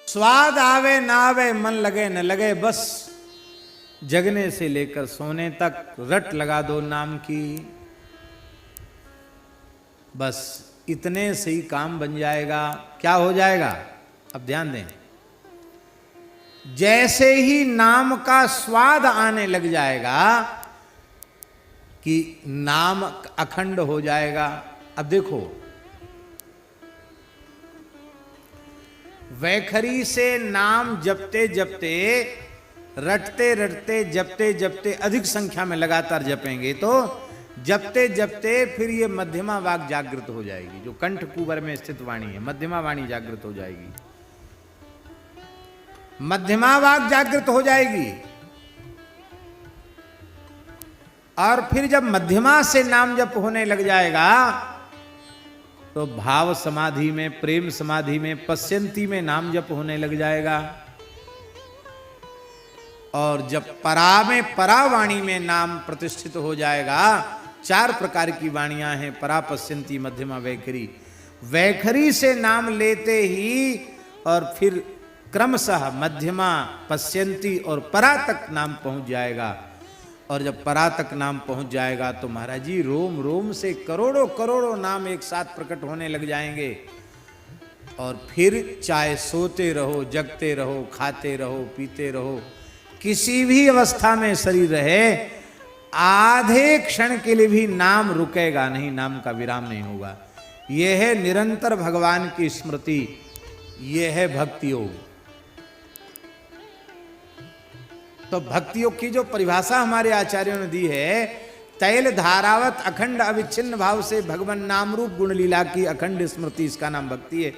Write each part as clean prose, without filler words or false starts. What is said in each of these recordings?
स्वाद आवे ना आवे, मन लगे न लगे, बस जगने से लेकर सोने तक रट लगा दो नाम की, बस इतने से ही काम बन जाएगा। क्या हो जाएगा? अब ध्यान दें, जैसे ही नाम का स्वाद आने लग जाएगा कि नाम अखंड हो जाएगा। अब देखो, वैखरी से नाम जपते जपते, रटते रटते, जपते जपते, अधिक संख्या में लगातार जपेंगे तो जपते जपते फिर ये मध्यमा वाग जागृत हो जाएगी, जो कंठ कुबर में स्थित वाणी है, मध्यमा वाणी जागृत हो जाएगी, मध्यमा वाग जागृत हो जाएगी। और फिर जब मध्यमा से नाम जप होने लग जाएगा तो भाव समाधि में, प्रेम समाधि में, पश्यंती में नाम जप होने लग जाएगा। और जब परा में, परा वाणी में नाम प्रतिष्ठित हो जाएगा, 4 प्रकार की वाणियां हैं, परा, पश्यंती, मध्यमा, वैखरी। वैखरी से नाम लेते ही और फिर क्रमशः मध्यमा, पश्यंती और परा तक नाम पहुंच जाएगा। और जब परा तक नाम पहुंच जाएगा तो महाराज जी रोम रोम से करोड़ों करोड़ों नाम एक साथ प्रकट होने लग जाएंगे। और फिर चाहे सोते रहो, जगते रहो, खाते रहो, पीते रहो, किसी भी अवस्था में शरीर रहे, आधे क्षण के लिए भी नाम रुकेगा नहीं, नाम का विराम नहीं होगा। यह है निरंतर भगवान की स्मृति, यह है भक्ति योग। तो भक्ति योग की जो परिभाषा हमारे आचार्यों ने दी है, तैल धारावत अखंड अविच्छिन्न भाव से भगवान नाम रूप गुण लीला की अखंड स्मृति, इसका नाम भक्ति है।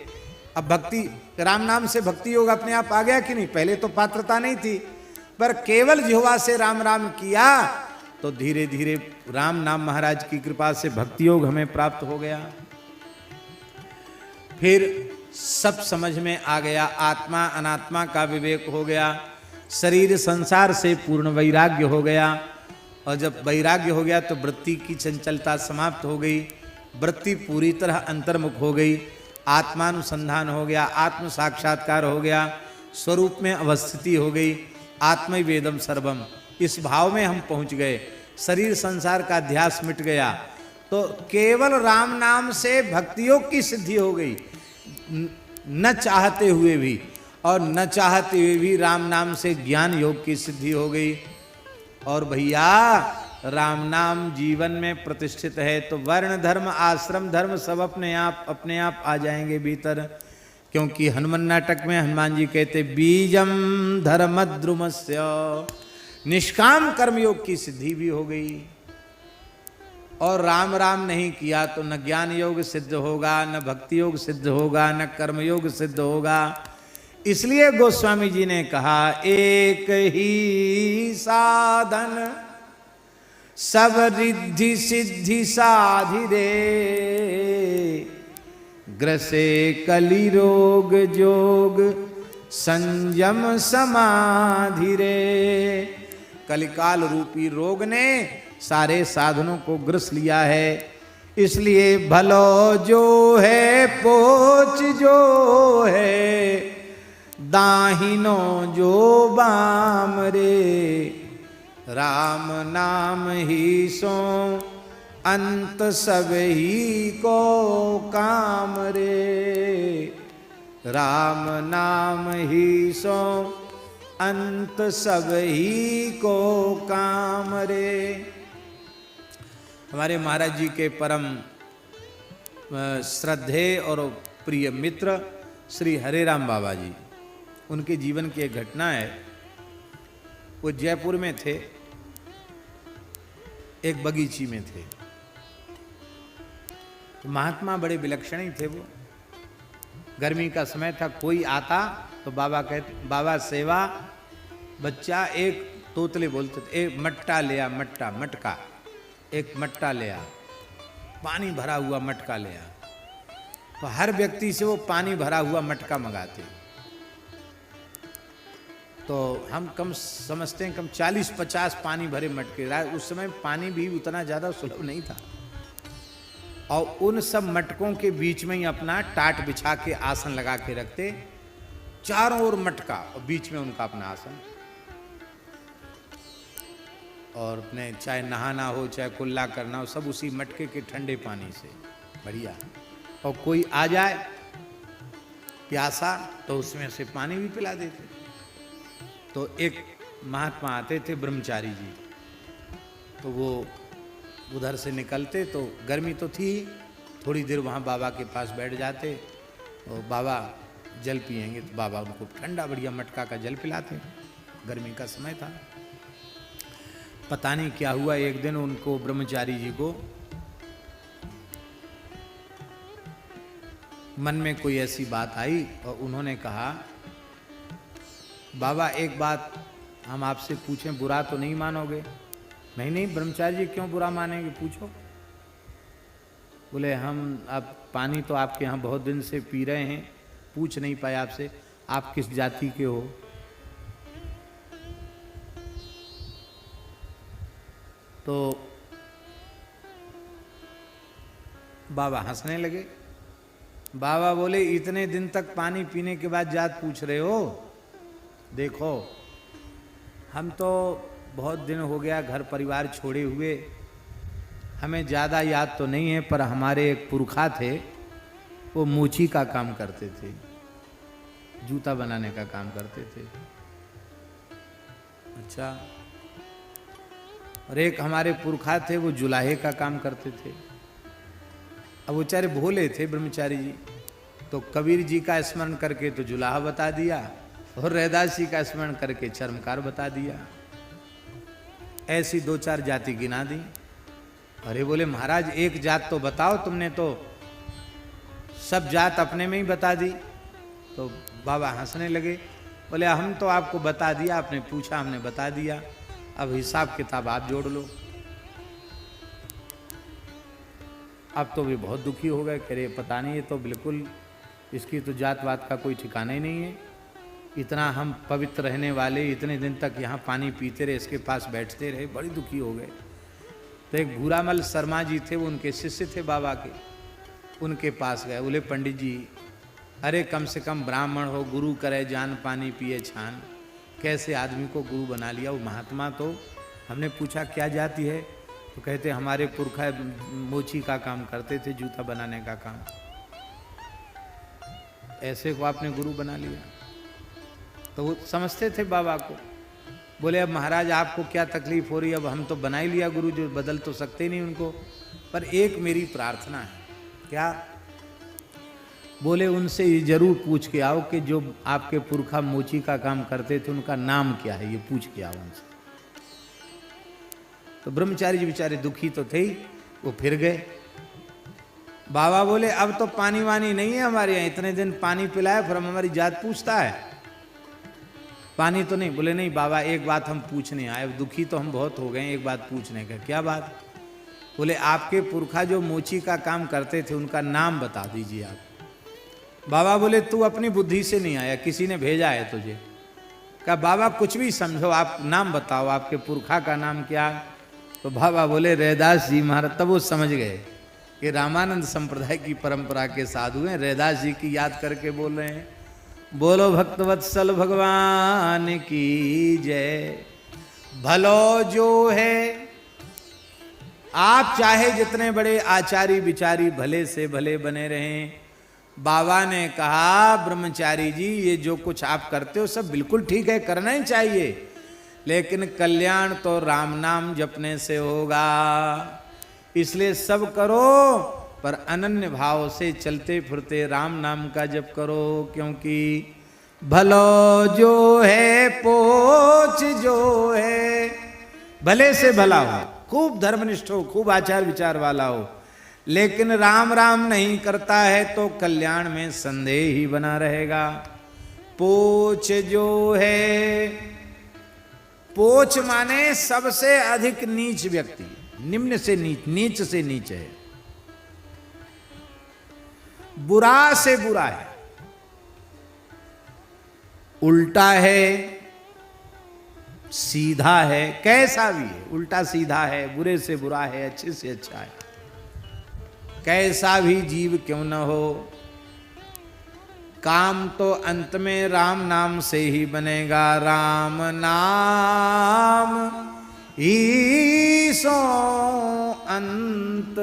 अब भक्ति, राम नाम से भक्ति योग अपने आप आ गया कि नहीं? पहले तो पात्रता नहीं थी, पर केवल जिह्वा से राम राम किया तो धीरे धीरे राम नाम महाराज की कृपा से भक्ति योग हमें प्राप्त हो गया। फिर सब समझ में आ गया, आत्मा अनात्मा का विवेक हो गया, शरीर संसार से पूर्ण वैराग्य हो गया। और जब वैराग्य हो गया तो वृत्ति की चंचलता समाप्त हो गई, वृत्ति पूरी तरह अंतर्मुख हो गई, आत्मानुसंधान हो गया, आत्म साक्षात्कार हो गया, स्वरूप में अवस्थिति हो गई, आत्मै वेदम सर्वम, इस भाव में हम पहुंच गए, शरीर संसार का ध्यास मिट गया। तो केवल राम नाम से भक्ति योग की सिद्धि हो गई, न चाहते हुए भी, और न चाहते हुए भी राम नाम से ज्ञान योग की सिद्धि हो गई। और भैया राम नाम जीवन में प्रतिष्ठित है तो वर्ण धर्म, आश्रम धर्म सब अपने आप आ जाएंगे भीतर। क्योंकि हनुमान नाटक में हनुमान जी कहते, बीजम धर्मद्रुमस्य, निष्काम कर्मयोग की सिद्धि भी हो गई। और राम राम नहीं किया तो न ज्ञान योग सिद्ध होगा, न भक्ति योग सिद्ध होगा, न कर्म योग सिद्ध होगा। इसलिए गोस्वामी जी ने कहा, एक ही साधन सब रिद्धि सिद्धि साधि रे, ग्रसे कलि रोग जोग संयम समाधि रे। कलिकाल रूपी रोग ने सारे साधनों को ग्रस लिया है। इसलिए भलो जो है पोच जो है, दाहिनो जो बाम रे, राम नाम ही सो अंत सब ही को काम रे, राम नाम ही सो अंत सब ही को काम रे। हमारे महाराज जी के परम श्रद्धेय और प्रिय मित्र श्री हरे राम बाबा जी, उनके जीवन की एक घटना है। वो जयपुर में थे, एक बगीची में थे। तो महात्मा बड़े विलक्षण ही थे वो। गर्मी का समय था, कोई आता तो बाबा कहते, बाबा सेवा, बच्चा एक तोतले बोलते थे, एक मट्टा ले आ, मट्टा, मटका, एक मट्टा ले आ, पानी भरा हुआ मटका ले आ। तो हर व्यक्ति से वो पानी भरा हुआ मटका मंगाते। तो हम कम समझते हैं, कम 40-50 पानी भरे मटके। उस समय पानी भी उतना ज़्यादा सुलभ नहीं था। और उन सब मटकों के बीच में ही अपना टाट बिछा के आसन लगा के रखते चारों ओर मटका और बीच में उनका अपना आसन, और अपने चाहे नहाना हो चाहे कुल्ला करना हो सब उसी मटके के ठंडे पानी से बढ़िया। और कोई आ जाए प्यासा तो उसमें से पानी भी पिला देते। तो एक महात्मा आते थे ब्रह्मचारी जी, तो वो उधर से निकलते तो गर्मी तो थी, थोड़ी देर वहाँ बाबा के पास बैठ जाते और बाबा जल पिएंगे तो बाबा उनको ठंडा बढ़िया मटका का जल पिलाते। गर्मी का समय था। पता नहीं क्या हुआ, एक दिन उनको ब्रह्मचारी जी को मन में कोई ऐसी बात आई और उन्होंने कहा, बाबा एक बात हम आपसे पूछें, बुरा तो नहीं मानोगे? नहीं नहीं ब्रह्मचारी जी क्यों बुरा मानेंगे, पूछो। बोले हम अब पानी तो आपके यहाँ बहुत दिन से पी रहे हैं, पूछ नहीं पाए आपसे, आप किस जाति के हो? तो बाबा हंसने लगे। बाबा बोले इतने दिन तक पानी पीने के बाद जात पूछ रहे हो? देखो हम तो बहुत दिन हो गया घर परिवार छोड़े हुए, हमें ज़्यादा याद तो नहीं है, पर हमारे एक पुरखा थे वो मोची का काम करते थे, जूता बनाने का काम करते थे। अच्छा। और एक हमारे पुरखा थे वो जुलाहे का काम करते थे। अब वो बेचारे भोले थे ब्रह्मचारी जी, तो कबीर जी का स्मरण करके तो जुलाहा बता दिया और रैदास जी का स्मरण करके चर्मकार बता दिया। ऐसी दो चार जाति गिना दी। अरे बोले महाराज एक जात तो बताओ, तुमने तो सब जात अपने में ही बता दी। तो बाबा हंसने लगे, बोले हम तो आपको बता दिया, आपने पूछा हमने बता दिया, अब हिसाब किताब आप जोड़ लो। अब तो वे बहुत दुखी हो गए, कह रहे पता नहीं, ये तो बिल्कुल इसकी तो जात वात का कोई ठिकाना ही नहीं है। इतना हम पवित्र रहने वाले इतने दिन तक यहाँ पानी पीते रहे, इसके पास बैठते रहे, बड़ी दुखी हो गए। तो एक भूरामल शर्मा जी थे, वो उनके शिष्य थे बाबा के, उनके पास गए। बोले पंडित जी अरे कम से कम ब्राह्मण हो, गुरु करे जान पानी पिए छान, कैसे आदमी को गुरु बना लिया? वो महात्मा तो हमने पूछा क्या जाति है, तो कहते हमारे पुरखा मोची का काम करते थे, जूता बनाने का काम, ऐसे को आपने गुरु बना लिया? तो वो समझते थे बाबा को। बोले अब महाराज आपको क्या तकलीफ हो रही है, अब हम तो बना ही लिया गुरु, जो बदल तो सकते नहीं उनको, पर एक मेरी प्रार्थना है। क्या? बोले उनसे ये जरूर पूछ के आओ कि जो आपके पुरखा मोची का काम करते थे उनका नाम क्या है, ये पूछ के आओ उनसे। तो ब्रह्मचारी जी बेचारे दुखी तो थे ही, वो फिर गए। बाबा बोले अब तो पानी वानी नहीं है हमारे यहाँ, इतने दिन पानी पिलाया फिर हम हमारी जात पूछता है, पानी तो नहीं? बोले नहीं बाबा एक बात हम पूछने आए, दुखी तो हम बहुत हो गए, एक बात पूछने का। क्या बात? बोले आपके पुरखा जो मोची का काम करते थे उनका नाम बता दीजिए आप। बाबा बोले तू अपनी बुद्धि से नहीं आया, किसी ने भेजा है तुझे? कहा बाबा कुछ भी समझो, आप नाम बताओ, आपके पुरखा का नाम क्या? तो बाबा बोले रैदास जी महाराज। तब वो समझ गए कि रामानंद संप्रदाय की परंपरा के साधु हैं, रैदास जी की याद करके बोल रहे हैं। बोलो भक्तवत्सल भगवान की जय। भलो जो है, आप चाहे जितने बड़े आचारी विचारी भले से भले बने रहें, बाबा ने कहा ब्रह्मचारी जी ये जो कुछ आप करते हो सब बिल्कुल ठीक है, करना ही चाहिए, लेकिन कल्याण तो राम नाम जपने से होगा, इसलिए सब करो पर अनन्य भाव से चलते फिरते राम नाम का जप करो, क्योंकि भलो जो है पोच जो है, भले से भला हो, खूब धर्मनिष्ठ हो, खूब आचार विचार वाला हो, लेकिन राम राम नहीं करता है तो कल्याण में संदेह ही बना रहेगा। पोच जो है, पोच माने सबसे अधिक नीच व्यक्ति, निम्न से नीच, नीच से नीच है, बुरा से बुरा है, उल्टा है, सीधा है, कैसा भी है, उल्टा सीधा है, बुरे से बुरा है, अच्छे से अच्छा है, कैसा भी जीव क्यों न हो, काम तो अंत में राम नाम से ही बनेगा। राम नाम ही सो अंत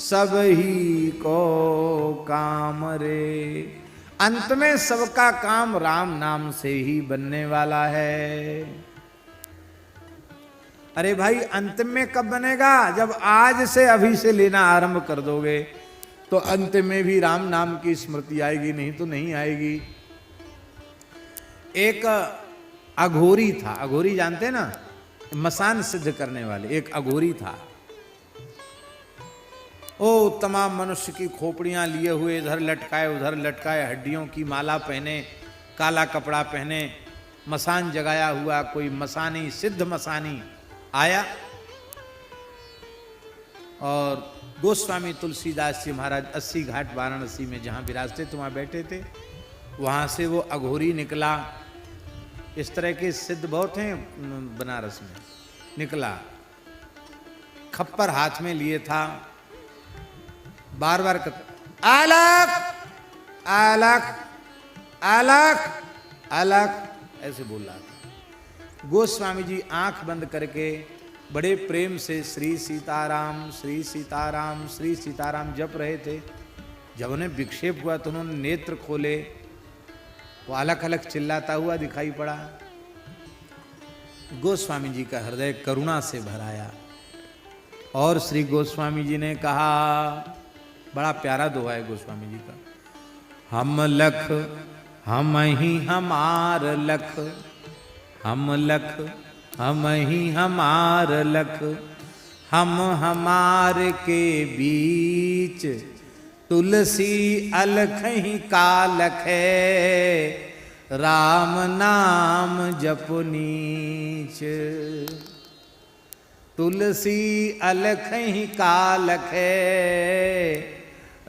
सब ही को काम रे। अंत में सबका काम राम नाम से ही बनने वाला है। अरे भाई अंत में कब बनेगा? जब आज से अभी से लेना आरंभ कर दोगे तो अंत में भी राम नाम की स्मृति आएगी, नहीं तो नहीं आएगी। एक अघोरी था, अघोरी जानते ना, मसान सिद्ध करने वाले, एक अघोरी था। ओ तमाम मनुष्य की खोपड़ियां लिए हुए, इधर लटकाए उधर लटकाए, हड्डियों की माला पहने, काला कपड़ा पहने, मसान जगाया हुआ कोई मसानी, सिद्ध मसानी आया और गोस्वामी तुलसीदास जी महाराज 80 घाट वाराणसी में जहाँ विराजते थे वहाँ बैठे थे। वहाँ से वो अघोरी निकला। इस तरह के सिद्ध बहुत हैं बनारस में। निकला, खप्पर हाथ में लिए था, बार बार आलक आलक आलक आलक ऐसे बोल रहा था। गोस्वामी जी आंख बंद करके बड़े प्रेम से श्री सीताराम श्री सीताराम श्री सीताराम जप रहे थे। जब उन्हें विक्षेप हुआ तो उन्होंने नेत्र खोले, वो अलग अलग चिल्लाता हुआ दिखाई पड़ा। गोस्वामी जी का हृदय करुणा से भर आया और श्री गोस्वामी जी ने कहा, बड़ा प्यारा दोहा है गोस्वामी जी का, हम लख हम ही हमार लख, हम लख हम ही हमार लख, हम हमार के बीच तुलसी अलख ही कालख है, राम नाम जप नीच। तुलसी अलख ही कालख है,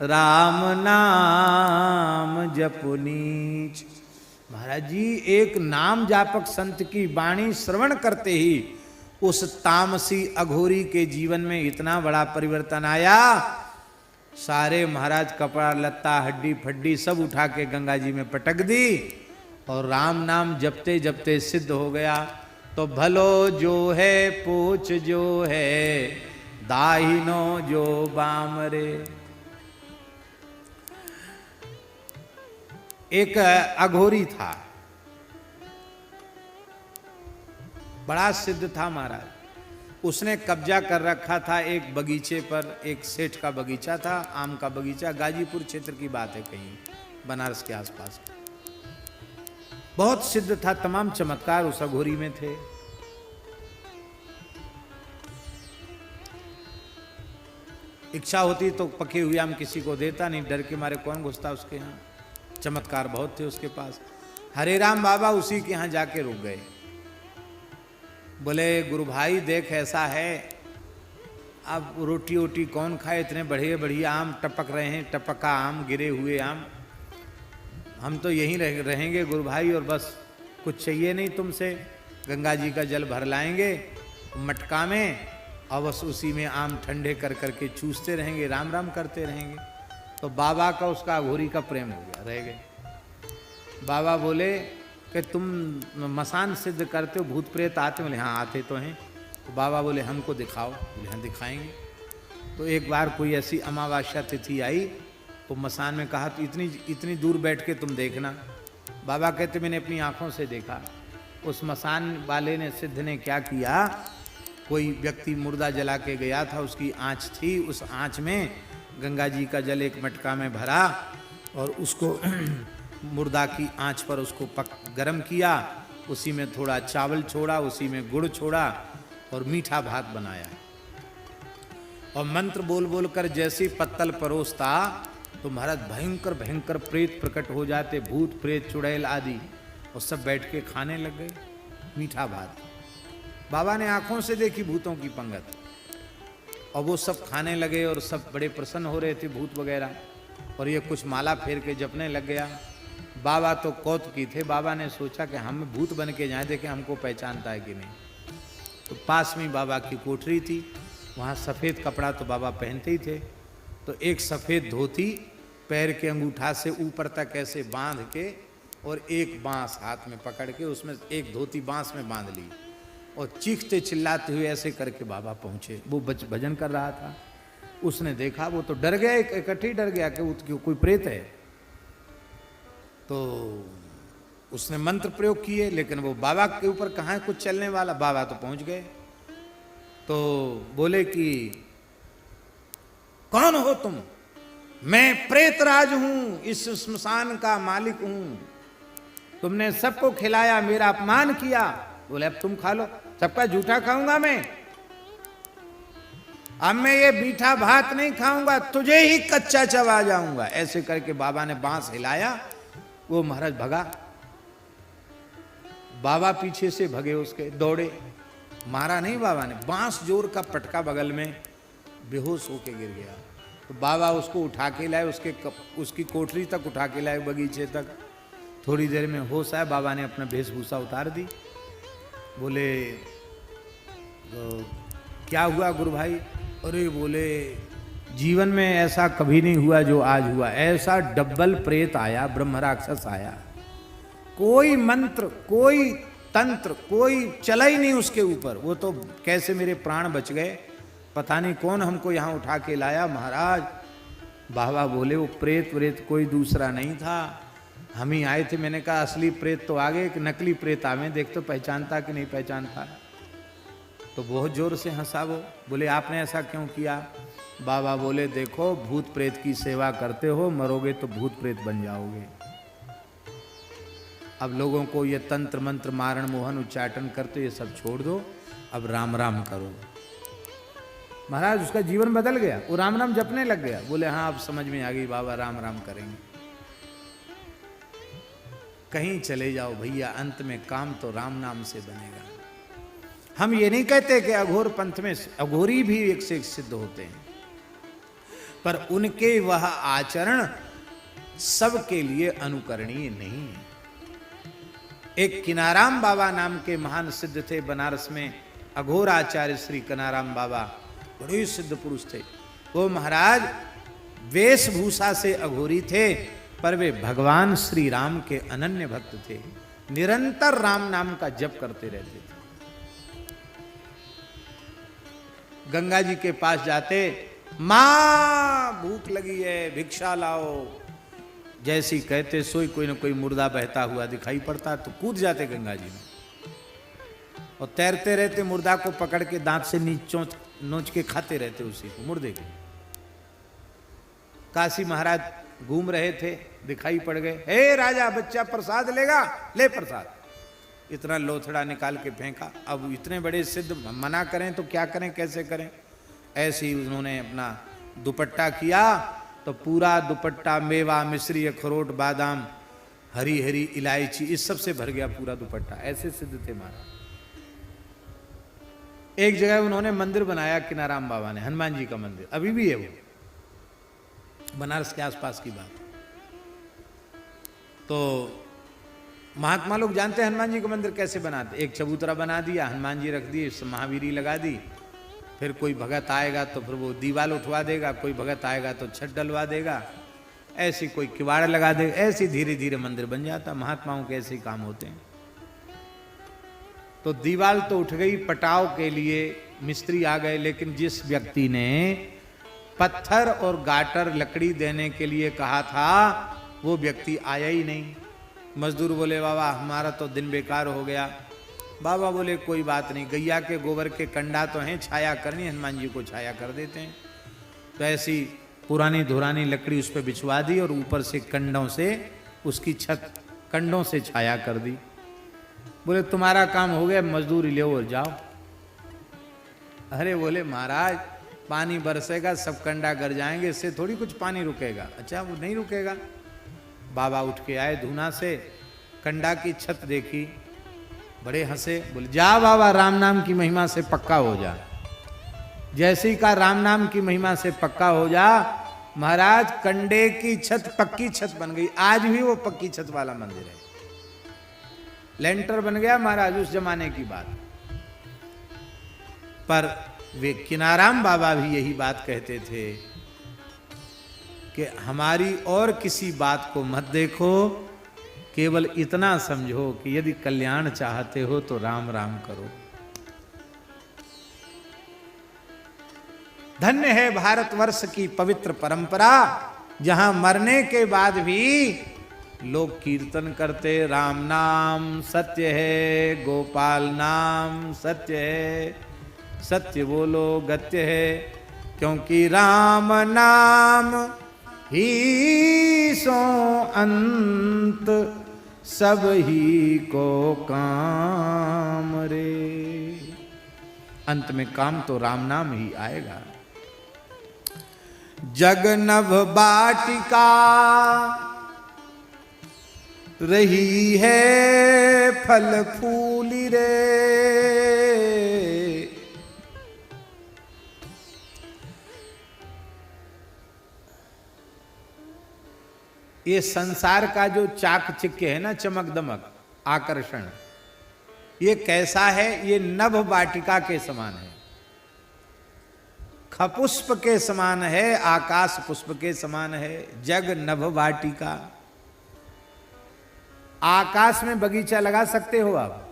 राम नाम जप नीच। महाराज जी एक नाम जापक संत की वाणी श्रवण करते ही उस तामसी अघोरी के जीवन में इतना बड़ा परिवर्तन आया। सारे महाराज कपड़ा लत्ता हड्डी फड्डी सब उठा के गंगा जी में पटक दी और राम नाम जपते जपते सिद्ध हो गया। तो भलो जो है पूछ जो है, दाहिनो जो बामरे। एक अघोरी था, बड़ा सिद्ध था महाराज। उसने कब्जा कर रखा था एक बगीचे पर। एक सेठ का बगीचा था, आम का बगीचा, गाजीपुर क्षेत्र की बात है, कहीं बनारस के आसपास। बहुत सिद्ध था, तमाम चमत्कार उस अघोरी में थे। इच्छा होती तो पके हुए आम किसी को देता नहीं, डर के मारे कौन घुसता उसके यहाँ। चमत्कार बहुत थे उसके पास। हरे राम बाबा उसी के यहाँ जाके रुक गए। बोले गुरु भाई देख ऐसा है, अब रोटी वोटी कौन खाए, इतने बढ़िया बढ़िया आम टपक रहे हैं, टपका आम, गिरे हुए आम, हम तो यहीं रहेंगे गुरु भाई, और बस कुछ चाहिए नहीं तुमसे। गंगा जी का जल भर लाएंगे मटका में और बस उसी में आम ठंडे कर करके चूसते रहेंगे, राम राम करते रहेंगे। तो बाबा का उसका अघोरी का प्रेम हो गया, रह गए। बाबा बोले कि तुम मसान सिद्ध करते हो, भूत प्रेत आते? बोले हाँ आते तो हैं। तो बाबा बोले हमको दिखाओ। बोले हाँ दिखाएंगे। तो एक बार कोई ऐसी अमावस्या तिथि आई तो मसान में कहा तो इतनी दूर बैठ के तुम देखना। बाबा कहते मैंने अपनी आंखों से देखा। उस मसान वाले ने, सिद्ध ने क्या किया, कोई व्यक्ति मुर्दा जला के गया था, उसकी आँच थी, उस आँच में गंगा जी का जल एक मटका में भरा और उसको मुर्दा की आंच पर उसको गरम किया, उसी में थोड़ा चावल छोड़ा, उसी में गुड़ छोड़ा और मीठा भात बनाया और मंत्र बोल बोल कर जैसे पत्तल परोसता तो महाराज भयंकर भयंकर प्रेत प्रकट हो जाते, भूत प्रेत चुड़ैल आदि, और सब बैठ के खाने लग गए मीठा भात। बाबा ने आंखों से देखी भूतों की पंगत और वो सब खाने लगे और सब बड़े प्रसन्न हो रहे थे भूत वगैरह, और ये कुछ माला फेर के जपने लग गया। बाबा तो कौतुकी थे। बाबा ने सोचा कि हम भूत बन के जाएं, देखें हमको पहचानता है कि नहीं। तो पास में बाबा की कोठरी थी, वहाँ सफ़ेद कपड़ा तो बाबा पहनते ही थे। तो एक सफ़ेद धोती पैर के अंगूठा से ऊपर तक ऐसे बांध के और एक बांस हाथ में पकड़ के उसमें एक धोती बांस में बांध ली और चीखते चिल्लाते हुए ऐसे करके बाबा पहुंचे। वो भजन कर रहा था, उसने देखा, वो तो डर गया, इकट्ठे डर गया कि कोई प्रेत है। तो उसने मंत्र प्रयोग किए, लेकिन वो बाबा के ऊपर कहाँ है कुछ चलने वाला। बाबा तो पहुंच गए, तो बोले कि कौन हो तुम? मैं प्रेतराज हूं, इस श्मशान का मालिक हूं। तुमने सबको खिलाया, मेरा अपमान किया। बोले अब तुम खा लो। सबका जूठा खाऊंगा मैं, अब मैं ये मीठा भात नहीं खाऊंगा, तुझे ही कच्चा चबा जाऊंगा। ऐसे करके बाबा ने बांस हिलाया, वो महाराज भगा। बाबा पीछे से भगे, उसके दौड़े, मारा नहीं बाबा ने, बांस जोर का पटका बगल में, बेहोश होके गिर गया। तो बाबा उसको उठा के लाए, उसकी कोठरी तक उठा के लाए, बगीचे तक। थोड़ी देर में होश आया, बाबा ने अपना वेशभूषा उतार दी। बोले तो क्या हुआ गुरु भाई? अरे बोले जीवन में ऐसा कभी नहीं हुआ जो आज हुआ। ऐसा डबल प्रेत आया, ब्रह्म राक्षस आया, कोई मंत्र कोई तंत्र कोई चला ही नहीं उसके ऊपर। वो तो कैसे मेरे प्राण बच गए, पता नहीं कौन हमको यहाँ उठा के लाया महाराज। बाबा बोले वो प्रेत व्रेत कोई दूसरा नहीं था, हम ही आए थे। मैंने कहा असली प्रेत तो आगे, एक नकली प्रेत आवे, देख तो पहचानता कि नहीं पहचानता। तो बहुत जोर से हंसा वो। बोले आपने ऐसा क्यों किया? बाबा बोले देखो, भूत प्रेत की सेवा करते हो, मरोगे तो भूत प्रेत बन जाओगे। अब लोगों को ये तंत्र मंत्र मारण मोहन उच्चाटन करते ये सब छोड़ दो, अब राम राम करो। महाराज उसका जीवन बदल गया, वो राम राम जपने लग गया। बोले हाँ अब समझ में आ गई बाबा, राम राम करेंगे। कहीं चले जाओ भैया, अंत में काम तो राम नाम से बनेगा। हम ये नहीं कहते कि अघोर पंथ में अघोरी भी एक से एक सिद्ध होते हैं, पर उनके वह आचरण सबके लिए अनुकरणीय नहीं है। एक किनाराम बाबा नाम के महान सिद्ध थे बनारस में, अघोर आचार्य श्री किनाराम बाबा, बड़े सिद्ध पुरुष थे। वो महाराज वेशभूषा से अघोरी थे, पर वे भगवान श्री राम के अनन्य भक्त थे, निरंतर राम नाम का जप करते रहते थे। गंगा जी के पास जाते, मां भूख लगी है भिक्षा लाओ, जैसी कहते सोई कोई न कोई मुर्दा बहता हुआ दिखाई पड़ता, तो कूद जाते गंगा जी में और तैरते रहते, मुर्दा को पकड़ के दांत से नोच के खाते रहते उसी को, मुर्दे के। काशी महाराज घूम रहे थे, दिखाई पड़ गए, हे राजा बच्चा प्रसाद लेगा, ले प्रसाद। इतना लोथड़ा निकाल के फेंका। अब इतने बड़े सिद्ध मना करें तो क्या करें, कैसे करें? ऐसे ही उन्होंने अपना दुपट्टा किया, तो पूरा दुपट्टा मेवा मिश्री अखरोट बादाम हरी हरी इलायची इस सब से भर गया पूरा दुपट्टा। ऐसे सिद्ध थे महाराज। एक जगह उन्होंने मंदिर बनाया किनाराम बाबा ने, हनुमान जी का मंदिर, अभी भी है वो, बनारस के आसपास की बात। तो महात्मा लोग जानते हैं हनुमान जी का मंदिर कैसे बनाते। एक चबूतरा बना दिया, हनुमान जी रख दिए, महावीरी लगा दी, फिर कोई भगत आएगा तो फिर वो दीवाल उठवा देगा, कोई भगत आएगा तो छत डलवा देगा, ऐसी कोई किवाड़ लगा देगा, ऐसे धीरे धीरे मंदिर बन जाता। महात्माओं के ऐसे ही काम होते हैं। तो दीवाल तो उठ गई, पटाव के लिए मिस्त्री आ गए, लेकिन जिस व्यक्ति ने पत्थर और गाटर लकड़ी देने के लिए कहा था वो व्यक्ति आया ही नहीं। मजदूर बोले बाबा हमारा तो दिन बेकार हो गया। बाबा बोले कोई बात नहीं, गैया के गोबर के कंडा तो हैं, छाया करनी, हनुमान जी को छाया कर देते हैं। तो ऐसी पुरानी धुरानी लकड़ी उस पर बिछवा दी और ऊपर से कंडों से उसकी छत कंडों से छाया कर दी। बोले तुम्हारा काम हो गया, मजदूरी ले और जाओ। अरे बोले महाराज पानी बरसेगा, सब कंडा गर जाएंगे, इससे थोड़ी कुछ पानी रुकेगा। अच्छा वो नहीं रुकेगा। बाबा उठ के आए धूना से, कंडा की छत देखी, बड़े हंसे। बोले जा बाबा राम नाम की महिमा से पक्का हो जा। जैसी का राम नाम की महिमा से पक्का हो जा, महाराज कंडे की छत पक्की छत बन गई। आज भी वो पक्की छत वाला मंदिर है, लेंटर बन गया महाराज, उस जमाने की बात। पर वे किनाराम बाबा भी यही बात कहते थे कि हमारी और किसी बात को मत देखो, केवल इतना समझो कि यदि कल्याण चाहते हो तो राम राम करो। धन्य है भारतवर्ष की पवित्र परंपरा, जहां मरने के बाद भी लोग कीर्तन करते, राम नाम सत्य है, गोपाल नाम सत्य है, सत्य बोलो गत्य है, क्योंकि राम नाम ही सो अंत सब ही को काम रे। अंत में काम तो राम नाम ही आएगा। जग नभ बाटिका रही है फल फूली रे। ये संसार का जो चाकचिक्य है ना, चमक दमक आकर्षण, ये कैसा है? ये नभ वाटिका के समान है, खपुष्प के समान है, आकाश पुष्प के समान है। जग नभ वाटिका, आकाश में बगीचा लगा सकते हो आप?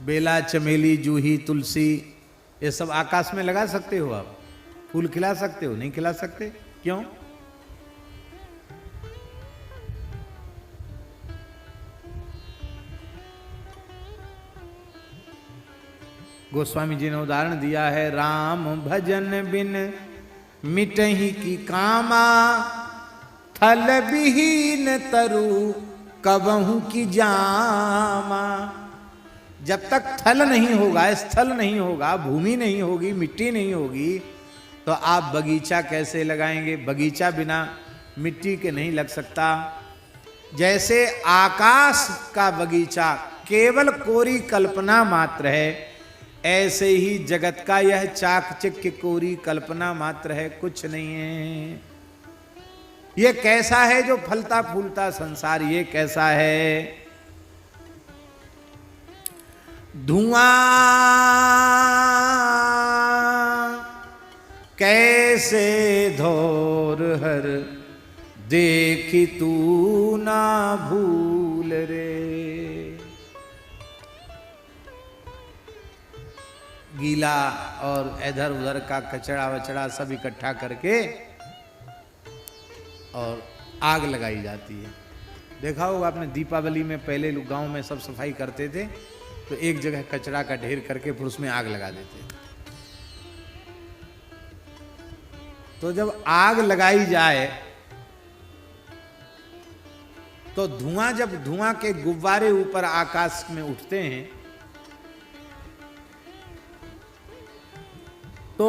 बेला, चमेली, जूही, तुलसी, ये सब आकाश में लगा सकते हो आप? फूल खिला सकते हो? नहीं खिला सकते। क्यों? गोस्वामी जी ने उदाहरण दिया है, राम भजन बिन मिटही की कामा, थल विहीन तरु कबहू की जामा। जब तक थल नहीं होगा, स्थल नहीं होगा, भूमि नहीं होगी, मिट्टी नहीं होगी, तो आप बगीचा कैसे लगाएंगे? बगीचा बिना मिट्टी के नहीं लग सकता। जैसे आकाश का बगीचा केवल कोरी कल्पना मात्र है, ऐसे ही जगत का यह चाकचिक्य कोरी कल्पना मात्र है, कुछ नहीं है। ये कैसा है जो फलता फूलता संसार? ये कैसा है? धुआं कैसे धोर हर देखी तू ना भूल रे। गीला और इधर उधर का कचरा वचड़ा सब इकट्ठा करके और आग लगाई जाती है। देखा होगा आपने, दीपावली में पहले लोग गांव में सब सफाई करते थे तो एक जगह कचरा का ढेर करके फिर उसमें आग लगा देते। तो जब आग लगाई जाए तो धुआं, जब धुआं के गुब्बारे ऊपर आकाश में उठते हैं तो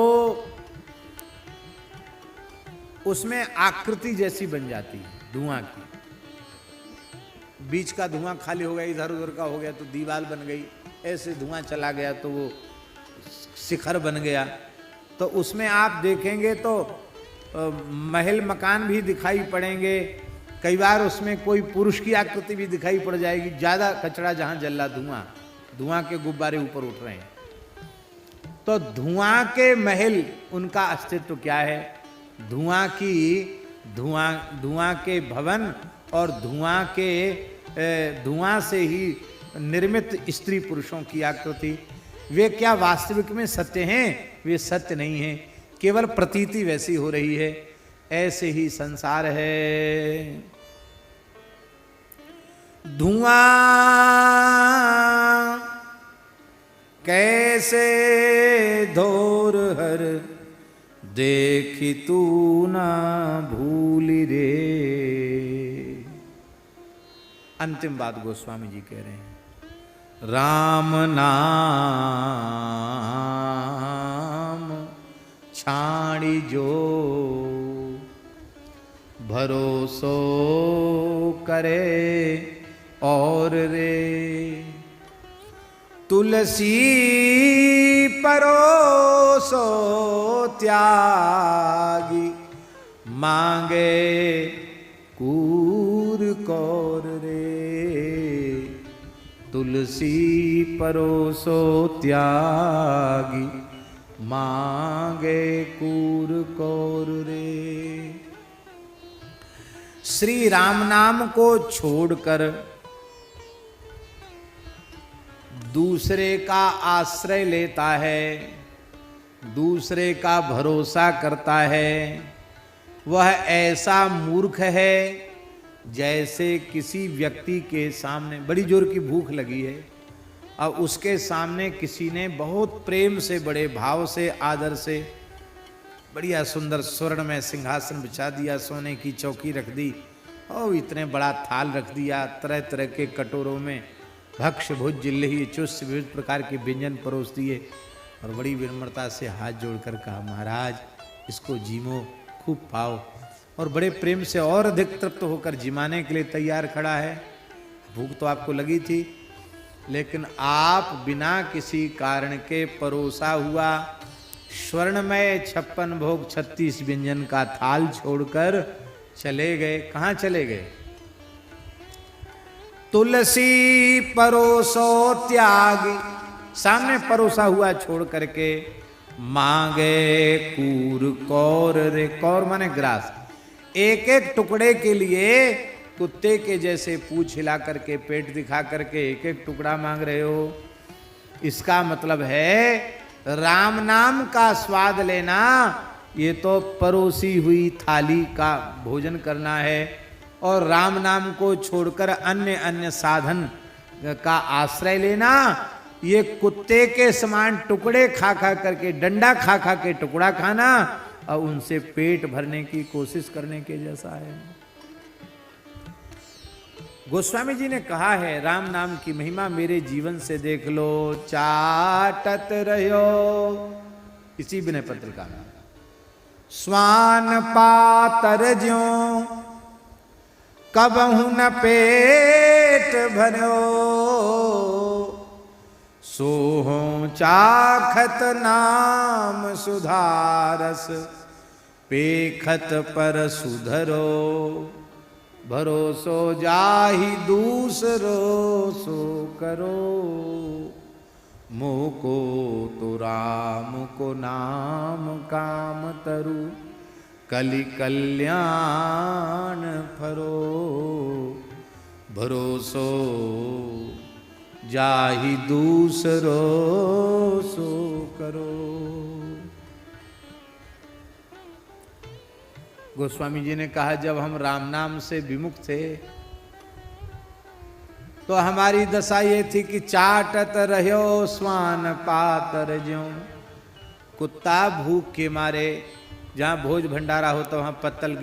उसमें आकृति जैसी बन जाती है धुआं की। बीच का धुआं खाली हो गया, इधर उधर का हो गया तो दीवार बन गई, ऐसे धुआं चला गया तो वो शिखर बन गया। तो उसमें आप देखेंगे तो महल मकान भी दिखाई पड़ेंगे, कई बार उसमें कोई पुरुष की आकृति भी दिखाई पड़ जाएगी। ज़्यादा कचरा जहाँ जल रहा, धुआं के गुब्बारे ऊपर उठ रहे हैं, तो धुआं के महल, उनका अस्तित्व क्या है? धुआं के भवन और धुआं से ही निर्मित स्त्री पुरुषों की आकृति, वे क्या वास्तविक में सत्य हैं? वे सत्य नहीं हैं, केवल प्रतीति वैसी हो रही है। ऐसे ही संसार है। धुआं कैसे धोर हर देखी तू ना भूली रे। अंतिम बात गोस्वामी जी कह रहे हैं, राम नाम छाड़ी जो भरोसो करे और रे। तुलसी परोसो त्यागी मांगे कूर कौर रे। तुलसी परोसो त्यागी मांगे कूर कौर रे। श्री राम नाम को छोड़कर दूसरे का आश्रय लेता है, दूसरे का भरोसा करता है, वह ऐसा मूर्ख है जैसे किसी व्यक्ति के सामने बड़ी जोर की भूख लगी है, अब उसके सामने किसी ने बहुत प्रेम से, बड़े भाव से, आदर से बढ़िया सुंदर स्वर्ण में सिंहासन बिछा दिया, सोने की चौकी रख दी और इतने बड़ा थाल रख दिया, तरह तरह के कटोरों में भक्ष भुज जिल्लही चुस्त विविध प्रकार के व्यंजन परोस दिए और बड़ी विनम्रता से हाथ जोड़कर कहा, महाराज इसको जीमो, खूब पाओ। और बड़े प्रेम से और अधिक तृप्त होकर जिमाने के लिए तैयार खड़ा है। भूख तो आपको लगी थी, लेकिन आप बिना किसी कारण के परोसा हुआ स्वर्णमय 56 भोग 36 व्यंजन का थाल छोड़कर चले गए। कहाँ चले गए? तुलसी परोसो त्यागी, सामने परोसा हुआ छोड़ करके मांगे कूर कौर रे। कौर माने ग्रास। एक एक टुकड़े के लिए कुत्ते के जैसे पूंछ हिला करके, पेट दिखा करके एक एक टुकड़ा मांग रहे हो। इसका मतलब है राम नाम का स्वाद लेना, ये तो परोसी हुई थाली का भोजन करना है। और राम नाम को छोड़कर अन्य अन्य साधन का आश्रय लेना, ये कुत्ते के समान टुकड़े खा खा करके, डंडा खा खा के टुकड़ा खाना और उनसे पेट भरने की कोशिश करने के जैसा है। गोस्वामी जी ने कहा है, राम नाम की महिमा मेरे जीवन से देख लो। चाटत रहो, इसी विनय पत्रिका में, स्वान पातर ज्यों कबहु न पेट भरो, सोहों चाखत नाम सुधारस, पेखत पर सुधरो, भरोसो जाहि दूसरो सो करो, मोह को तो राम को नाम काम तरु, कलि कल्याण फरो, भरोसो जाहि दूसरो सो करो। गोस्वामी जी ने कहा, जब हम राम नाम से विमुख थे तो हमारी दशा ये थी कि चाटत रहो स्वान पातर ज्यों। कुत्ता भूख के मारे, जहाँ भोज भंडारा होता वहाँ पत्तल,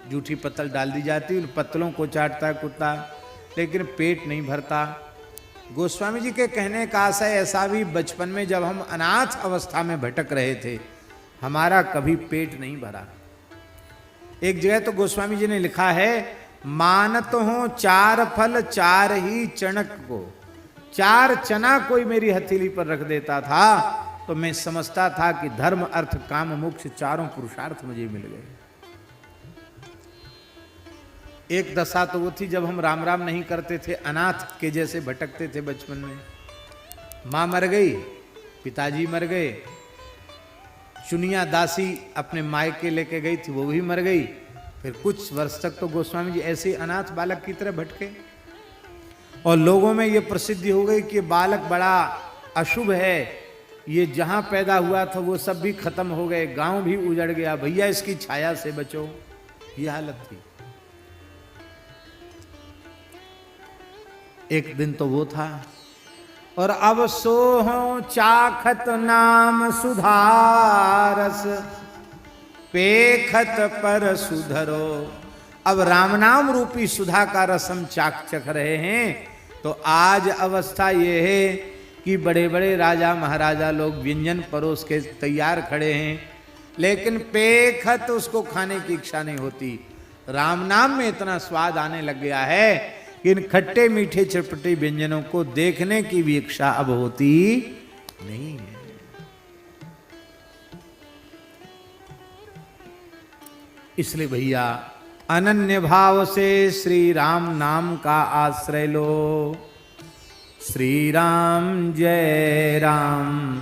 जूठी पत्तल डाल दी जाती, उन पत्तलों को चाटता है कुत्ता, लेकिन पेट नहीं भरता। गोस्वामी जी के कहने का आशय ऐसा भी, बचपन में जब हम अनाथ अवस्था में भटक रहे थे, हमारा कभी पेट नहीं भरा। एक जगह तो गोस्वामी जी ने लिखा है, मानत हो 4 फल 4 ही चणक को। 4 चना कोई मेरी हथेली पर रख देता था तो मैं समझता था कि धर्म अर्थ काम मोक्ष चारों पुरुषार्थ मुझे मिल गए। एक दशा तो वो थी जब हम राम राम नहीं करते थे, अनाथ के जैसे भटकते थे बचपन में। माँ मर गई, पिताजी मर गए, चुनिया दासी अपने मायके लेके गई थी, वो भी मर गई। फिर कुछ वर्ष तक तो गोस्वामी जी ऐसे अनाथ बालक की तरह भटके और लोगों में ये प्रसिद्धि हो गई कि बालक बड़ा अशुभ है, ये जहां पैदा हुआ था वो सब भी खत्म हो गए, गांव भी उजड़ गया, भैया इसकी छाया से बचो, ये हालत थी। एक दिन तो वो था। और अब सोहो चाखत नाम सुधारस, पेखत पर सुधरो। अब राम नाम रूपी सुधा का रस हम चख रहे हैं। तो आज अवस्था ये है कि बड़े बड़े राजा महाराजा लोग व्यंजन परोस के तैयार खड़े हैं, लेकिन पेखत उसको खाने की इच्छा नहीं होती। राम नाम में इतना स्वाद आने लग गया है कि इन खट्टे मीठे चटपटे व्यंजनों को देखने की भी इच्छा अब होती नहीं है। इसलिए भैया अनन्य भाव से श्री राम नाम का आश्रय लो। श्री राम जय राम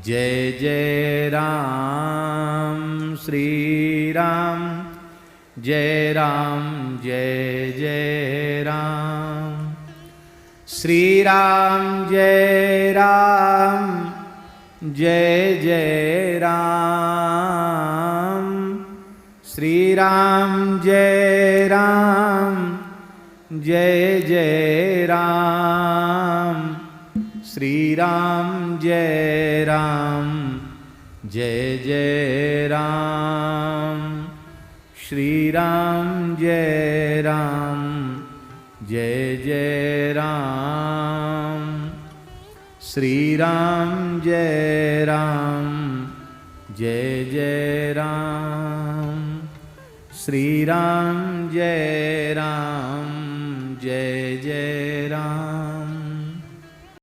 जय जय राम श्री राम, जय राम जय जय राम, श्री राम जय राम, जय जय राम, श्री राम जय राम, जय जय राम, श्री राम जय राम, जय जय राम, श्री राम जय राम, जय जय राम, श्री राम जय राम, जय जय राम, श्री राम जय राम, जय जय